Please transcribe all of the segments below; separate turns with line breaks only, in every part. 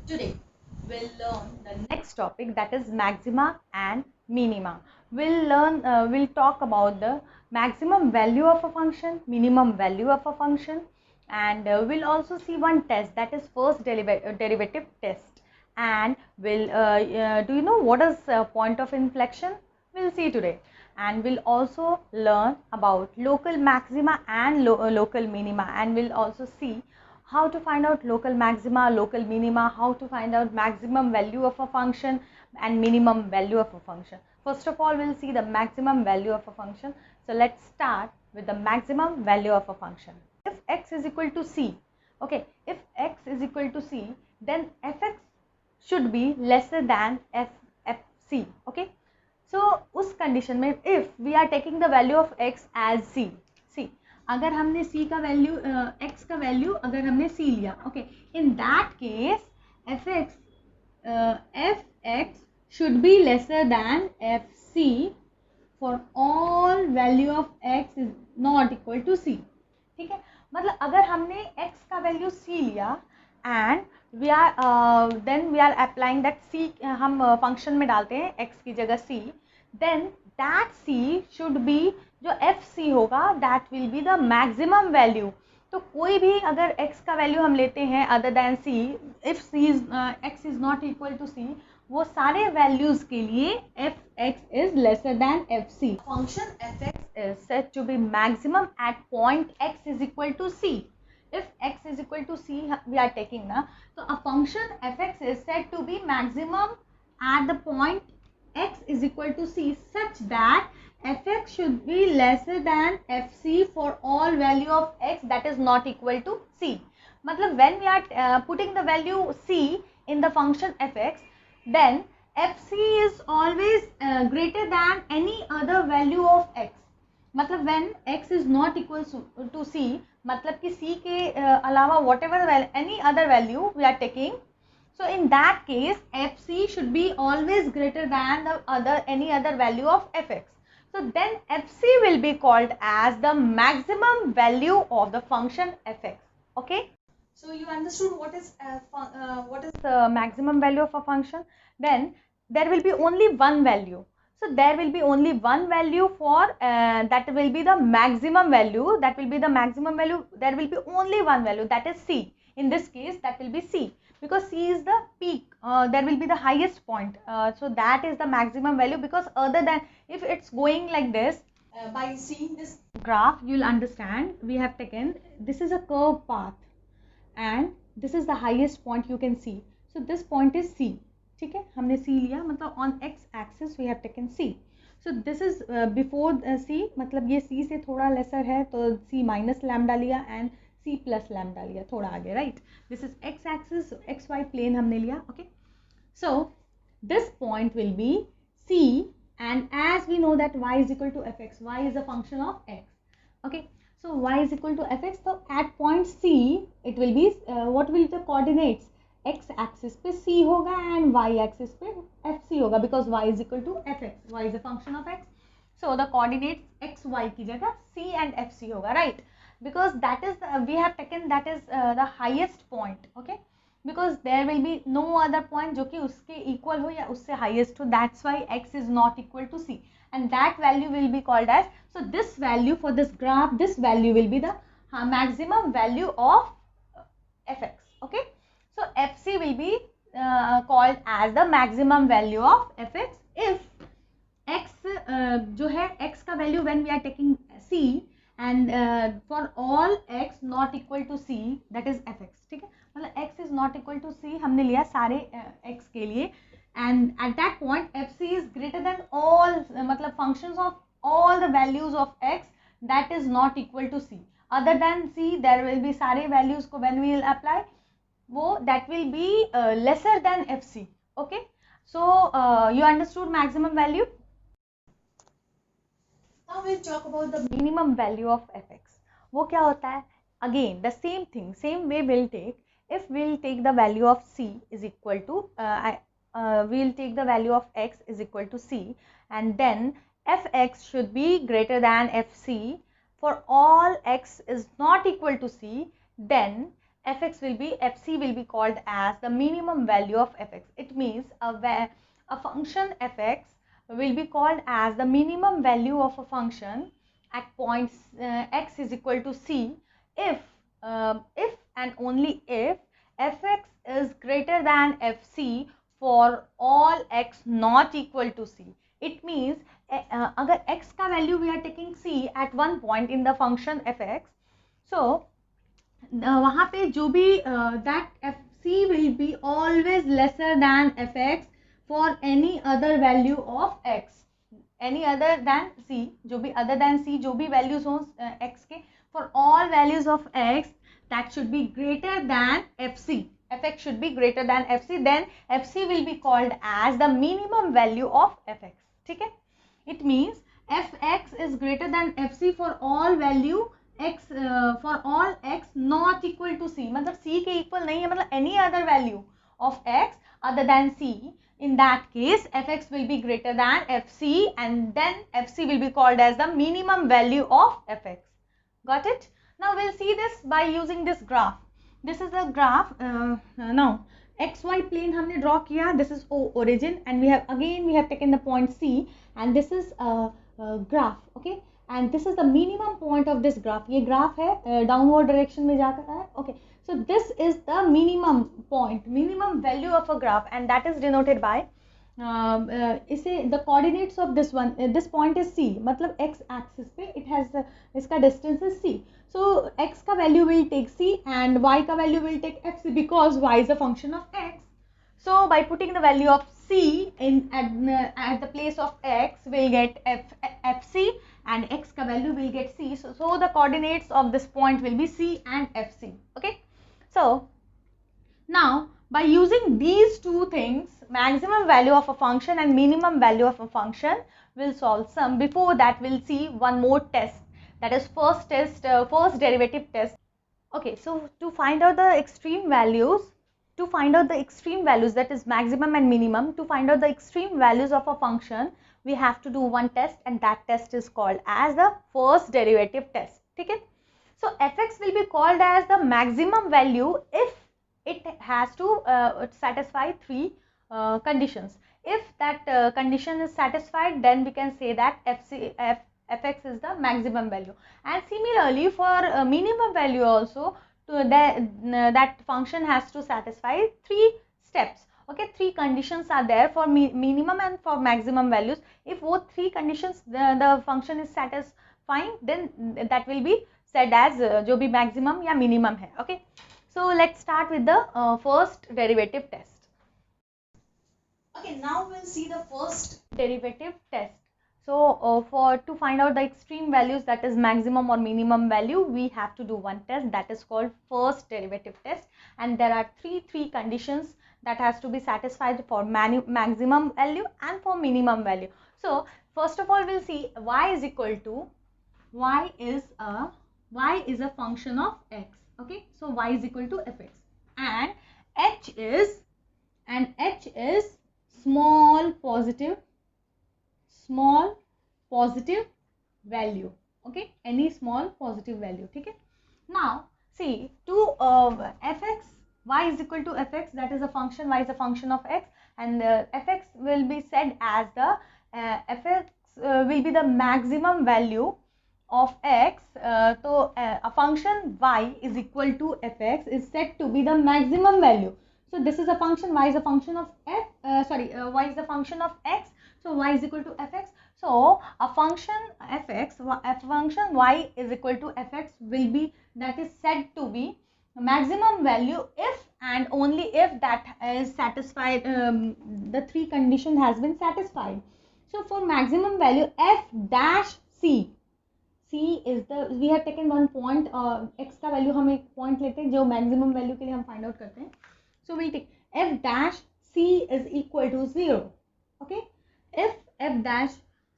Today we'll learn the next topic, that is maxima and minima. We'll talk about the maximum value of a function, minimum value of a function, and we'll also see one test, that is first derivative test. And do you know what is point of inflection? We'll see today. And we'll also learn about local maxima and local minima, and we'll also see how to find out local maxima, local minima, how to find out maximum value of a function and minimum value of a function. First of all, we'll see the maximum value of a function. So let's start with the maximum value of a function. If x is equal to c, okay, if x is equal to c, then fx should be lesser than fc, okay. So उस condition में if we are taking the value of x as c, see, अगर हमने c का value x का value अगर हमने c लिया, okay, in that case fx should be lesser than fc for all value of x is not equal to c, ठीक है. मतलब अगर हमने x का वैल्यू c लिया and then we are applying that c, हम function में डालते हैं x की जगह c, then that c should be, जो fc होगा that will be the maximum value. तो कोई भी अगर x का वैल्यू हम लेते हैं other than c, if c is x is not equal to c, वो सारे वैल्यूज के लिए fx is lesser than fc. Function fx is said to be maximum at point x is equal to c. If x is equal to c we are taking na, so a function fx is said to be maximum at the point x is equal to c such that fx should be lesser than fc for all value of x that is not equal to c. मतलब when we are putting the value c in the function fx, then fc is always greater than any other value of x. मतलब when x is not equal to c, मतलब कि c के अलावा whatever any other value we are taking, so in that case fc should be always greater than the any other value of fx. So then fc will be called as the maximum value of the function fx, okay. So you understood what is the maximum value of a function. Then there will be only one value. So there will be only one value for that will be the maximum value. That will be the maximum value. There will be only one value, that is c. In this case, that will be c, because c is the peak. There will be the highest point. So that is the maximum value, because other than, if it's going like this, by seeing this graph, you'll understand we have taken, this is a curved path and this is the highest point you can see. So this point is c, ठीक है, हमने c लिया, मतलब on x axis we have taken c. So this is before c, मतलब ये c से थोड़ा lesser है तो c minus lambda लिया and c plus lambda लिया थोड़ा आगे, right. This is x axis, xy plane हमने लिया, okay. So this point will be c, and as we know that y is equal to fx, y is a function of x, okay. So y is equal to fx, so at point c it will be what will the coordinates, x axis पे c होगा and y axis पे fc होगा, because y is equal to fx, y is a function of x. So the coordinates x y की जगह c and fc होगा, right, because that is we have taken that is the highest point, okay, because there will be no other point जो कि उसके equal हो या उससे highest हो, that's why x is not equal to c, and that value will be called as, so this value for this graph, this value will be the maximum value of fx, okay. So fc will be called as the maximum value of fx if x जो है x का value when we are taking c and for all x not equal to c, that is fx, ठीक है, मतलब x is not equal to c हमने लिया सारे x के लिए, and at that point fc is greater than all, मतलब functions of all the values of x that is not equal to c. Other than c there will be सारे values को when we will apply वो that will be lesser than fc, okay. So you understood maximum value. Now we'll talk about the minimum value of fx. वो क्या होता है? Again the same thing, same way we'll take, if we'll take the value of c is equal to we'll take the value of x is equal to c, and then fx should be greater than fc for all x is not equal to c, then fx will be, fc will be called as the minimum value of fx. It means a function fx will be called as the minimum value of a function at point x is equal to c if and only if fx is greater than fc for all x not equal to c. It means अगर x का value we are taking c at one point in the function fx, so वहाँ पे जो भी that fc will be always lesser than fx for any other value of x, any other than c, जो भी other than c जो भी values हो x के, for all values of x that should be greater than fc, fx should be greater than fc, then fc will be called as the minimum value of fx. ठीक है, it means fx is greater than fc for all value x for all x not equal to c, मतलब c के equal नहीं है, मतलब any other value of x other than c, in that case fx will be greater than fc and then fc will be called as the minimum value of fx. Got it? Now we'll see this by using this graph. This is a graph. Now xy plane हमने draw किया, this is origin and we have taken the point c and this is a graph, okay, and this is the minimum point of this graph. ये graph है downward direction में जाकर है, okay, so this is the minimum point, minimum value of a graph and that is denoted by इसे the coordinates of this one, this point is c, मतलब x axis पे it has इसका distance is c, so x का value will take c and y का value will take fc because y is a function of x. So by putting the value of c in at the place of x, we'll get fc and x ka value will get c. So the coordinates of this point will be c and fc. Okay. So now by using these two things, maximum value of a function and minimum value of a function, we'll solve some. Before that, we'll see one more test, that is first derivative test. Okay, so to find out the extreme values, that is maximum and minimum, to find out the extreme values of a function, we have to do one test and that test is called as the first derivative test. Okay? So fx will be called as the maximum value if it has to satisfy three conditions. If that condition is satisfied, then we can say that fx is the maximum value. And similarly for minimum value also, that function has to satisfy three steps. Okay, three conditions are there for minimum and for maximum values. If both three conditions the function is satisfying, then that will be said as जो भी maximum या minimum है. Okay, so let's start with the first derivative test. Okay, now we'll see the first derivative test. So to find out the extreme values, that is maximum or minimum value, we have to do one test that is called first derivative test, and there are three conditions that has to be satisfied for maximum value and for minimum value. So first of all, we'll see y is equal to, y is a function of x. Okay, so y is equal to fx and h is small positive value. Okay, any small positive value. Okay, now see to fx, y is equal to fx, that is a function, y is a function of x, and fx will be said as the fx will be the maximum value of x. So a function y is equal to fx is said to be the maximum value. So this is a function, y is a function of y is a function of x, so y is equal to fx. So a function function y is equal to fx will be, that is said to be maximum value if and only if that is satisfied, the three condition has been satisfied. So for maximum value f dash c is the, we have taken one point, x का value हम एक point लेते हैं जो maximum value के लिए हम find out करते हैं. So we'll take f dash c is equal to 0. Okay, if f dash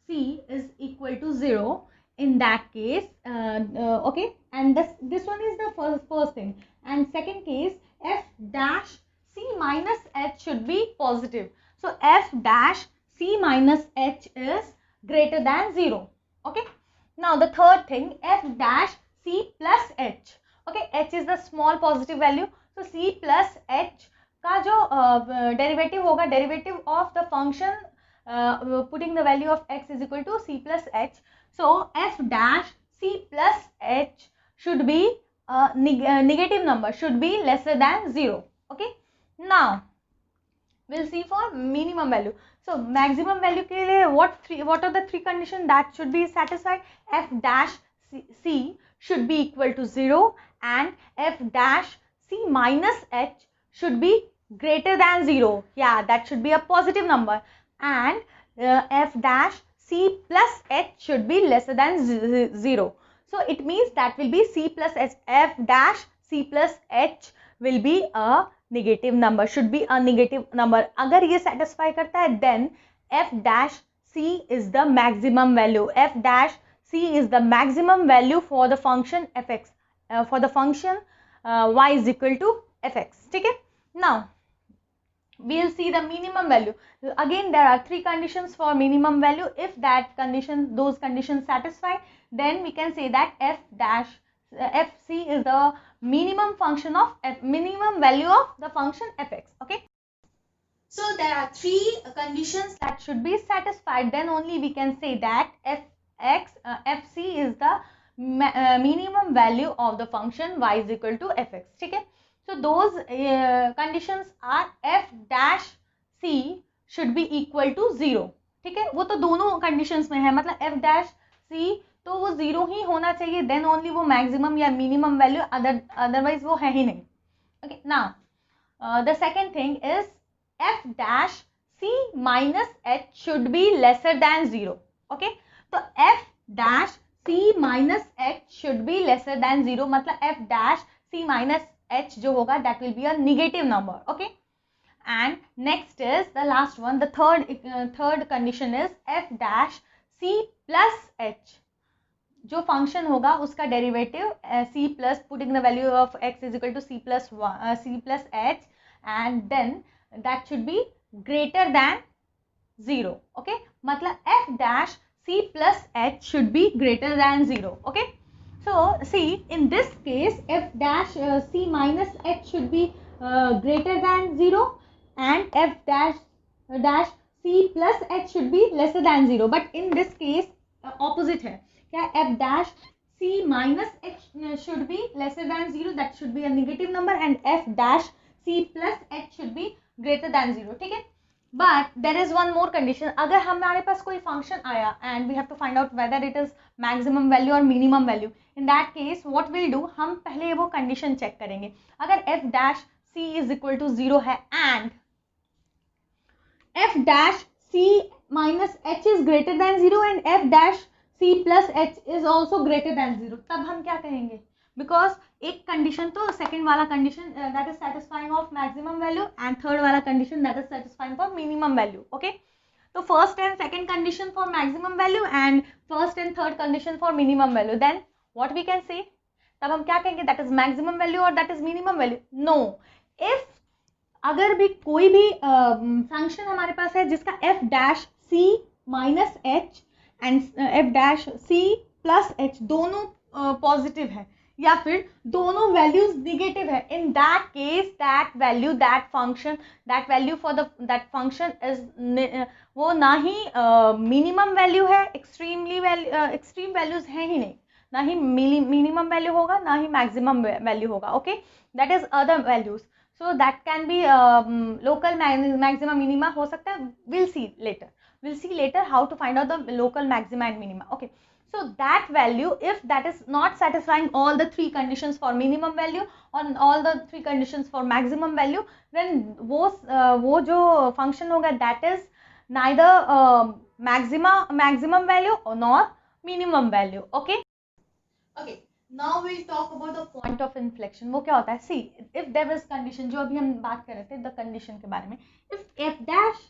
c is equal to 0, in that case okay, and this one is the first thing, and second case f dash c minus h should be positive. So f dash c minus h is greater than 0. Okay, now the third thing, f dash c plus h. Okay, h is the small positive value, तो c plus h का जो derivative होगा, derivative of the function putting the value of x is equal to c plus h, so f dash c plus h should be negative number, should be lesser than 0. Okay, now we'll see for minimum value. So maximum value के लिए what are the three conditions that should be satisfied? F dash c should be equal to 0 and f dash c minus h should be greater than 0. Yeah, that should be a positive number, and f dash c plus h should be lesser than 0. So it means that will be c plus h, f dash c plus h will be a negative number, should be a negative number. अगर ये satisfy करता है then f dash c is the maximum value. F dash c is the maximum value for the function fx, for the function y is equal to fx. ठीक है, now we'll see the minimum value. Again there are three conditions for minimum value. If those conditions satisfy, then we can say that f dash fc is the minimum function of minimum value of the function fx. Okay, so there are three conditions that should be satisfied, then only we can say that fc is the minimum value of the function y is equal to fx. ठीक है, so those conditions are f dash c should be equal to 0. ठीक है, वो तो दोनों conditions में है, मतलब f dash c तो वो 0 ही होना चाहिए, देन ओनली वो मैक्सिमम या मिनिमम वैल्यू, अदरवाइज वो है ही नहीं. Okay, now the second thing is f dash c minus h should be lesser than 0. Okay, तो f dash c minus h should be lesser than 0, मतलब f dash c minus h जो होगा that will be a negative number. Okay, and next is the last one, the third condition is f dash c plus h, जो function होगा उसका derivative c plus putting the value of x is equal to c plus h and then that should be greater than 0. Okay, मतलब f dash c plus h should be greater than 0. Okay, so see in this case f dash c minus h should be greater than 0 and f dash c plus h should be lesser than 0, but in this case opposite है. क्या f dash c minus h should be lesser than 0, that should be a negative number, and f dash c plus h should be greater than 0. ठीक है, but there is one more condition. अगर हमारे पास कोई function आया and we have to find out whether it is maximum value or minimum value, in that case what we'll do, हम पहले वो condition check करेंगे. अगर f dash c is equal to 0 है and f dash c minus h is greater than 0 and f dash c plus h is also greater than 0, तब हम क्या कहेंगे, बिकॉज एक कंडीशन तो सेकंड वाला condition that is satisfying of maximum value and third वाला condition that is satisfying for minimum value. Okay, तो first and second condition for maximum value and first and third condition for minimum value, then what we can say, तब हम क्या कहेंगे, that is maximum value और that is minimum value. No, if अगर भी कोई भी फंक्शन हमारे पास है जिसका f dash c minus h and f dash c plus h दोनों पॉजिटिव है या फिर दोनों वैल्यूज निगेटिव है, in that case that value that function that value for that function is वो ना ही मिनिमम वैल्यू है, एक्सट्रीम वैल्यूज है ही नहीं, ना ही मिनिमम वैल्यू होगा ना ही मैक्सिमम वैल्यू होगा. Okay, that is other values, so that can be local maxima minima हो सकता है. we'll see later how to find out the local maxima and minima. Okay, so that value, if that is not satisfying all the three conditions for minimum value or all the three conditions for maximum value, then वो जो function होगा that is neither maximum value nor minimum value. Okay, now we'll talk about the point of inflection. वो क्या होता है, see if there is condition, जो अभी हम बात कर रहे थे the condition के बारे में, if f dash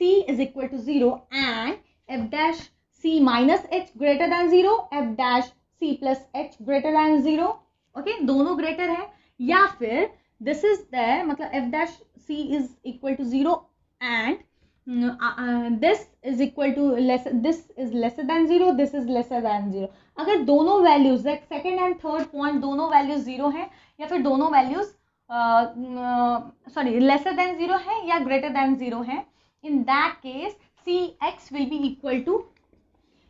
c is equal to 0 and f dash c minus h greater than 0, f dash c plus h greater than 0, okay, दोनों greater है, या फिर this is there, मतलब f dash c is equal to 0 and this is equal to this is lesser than 0, this is lesser than 0. अगर दोनों values second and third point दोनों values 0 है या फिर दोनों वैल्यूज सॉरी लेसर देन 0 है या ग्रेटर देन 0 है, in that case C X will be equal to,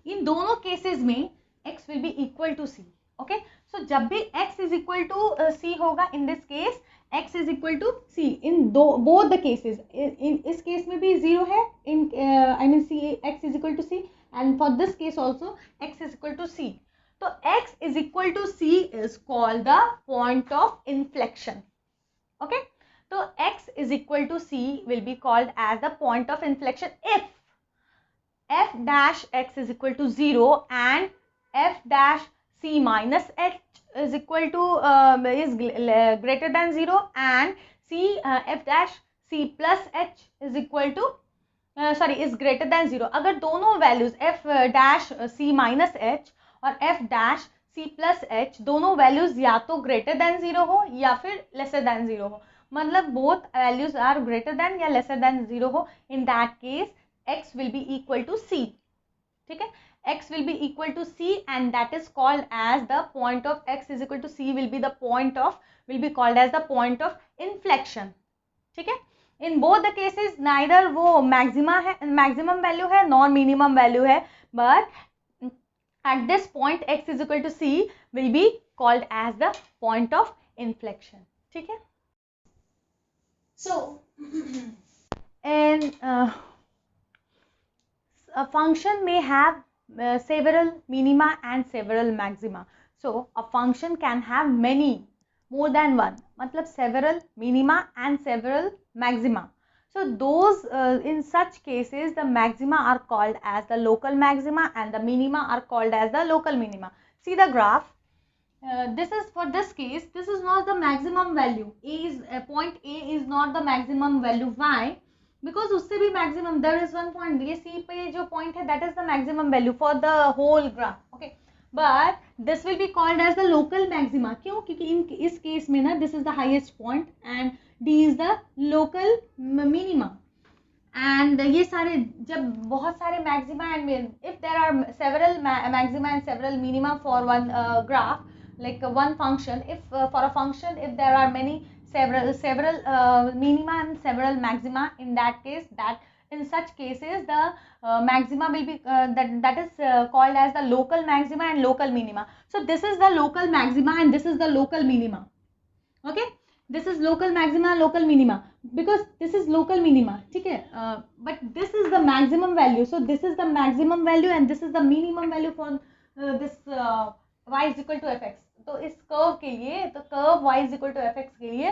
in दोनों केसेस में x will be equal to C. Okay, so जब भी x is equal to C होगा, in this case x is equal to C in both the cases. इस case में भी 0 है, in I mean C x is equal to C, and for this case also x is equal to सी. तो x is equal to C is called the point of inflection. Okay, तो x is equal to C will be called as the point of inflection if f dash x is equal to 0 and f dash c minus h is equal to is greater than 0 and c f dash c plus h is equal to is greater than 0. अगर दोनों values f dash c minus h और f dash c plus h दोनों values या तो greater than 0 हो या फिर lesser than 0 हो, मतलब both values are greater than या lesser than 0 हो, in that case x will be equal to c. ठीक है, x will be equal to c and that is called as the point of x is equal to c will be called as the point of inflection. ठीक है, in both the cases neither वो maximum value है nor minimum value है, but at this point x is equal to c will be called as the point of inflection. ठीक है, so and a function may have several minima and several maxima. So a function can have more than one, matlab several minima and several maxima. So those in such cases the maxima are called as the local maxima and the minima are called as the local minima. See the graph. This is for this case, this is not the maximum value. Point A is not the maximum value. Why? Because उससे भी maximum, there is one point, ये C पे जो point है, that is the maximum value for the whole graph. Okay, but this will be called as the local maxima. क्यों? क्योंकि इस case में ना this is the highest point and D is the local minima. And ये सारे जब बहुत सारे maxima and if there are several maxima and several minima for one graph, like one function, if for a function if there are several minima and several maxima, in that case, that in such cases the maxima will be that is called as the local maxima and local minima. So this is the local maxima and this is the local minima. Okay, this is local maxima, local minima, because this is local minima. ठीक है, but this is the maximum value. So this is the maximum value and this is the minimum value for this y is equal to fx. तो इस curve के लिए, तो curve y is equal to fx के लिए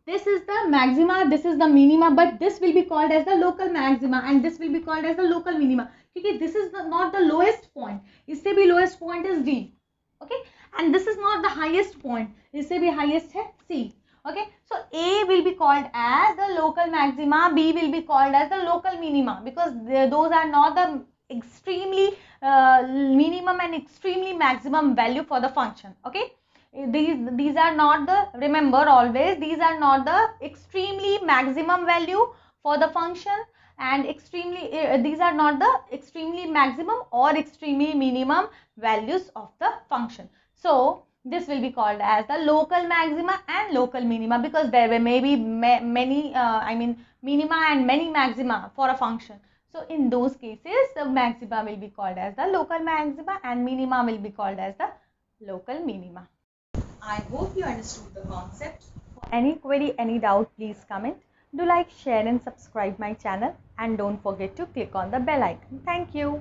this is the maxima, this is the minima, but this will be called as the local maxima and this will be called as the local minima, क्योंकि this is not the lowest point, इससे भी lowest point is D. Okay, and this is not the highest point, इससे भी highest है C. Okay, so A will be called as the local maxima, B will be called as the local minima, because those are not the extremely minimum and extremely maximum value for the function. Okay, these are not the, remember always, these are not the extremely maximum value for the function and extremely these are not the extremely maximum or extremely minimum values of the function. So this will be called as the local maxima and local minima, because there may be many minima and many maxima for a function. So in those cases the maxima will be called as the local maxima and minima will be called as the local minima. I hope you understood the concept. For any query, any doubt, please comment. Do like, share and subscribe my channel and don't forget to click on the bell icon. Thank you.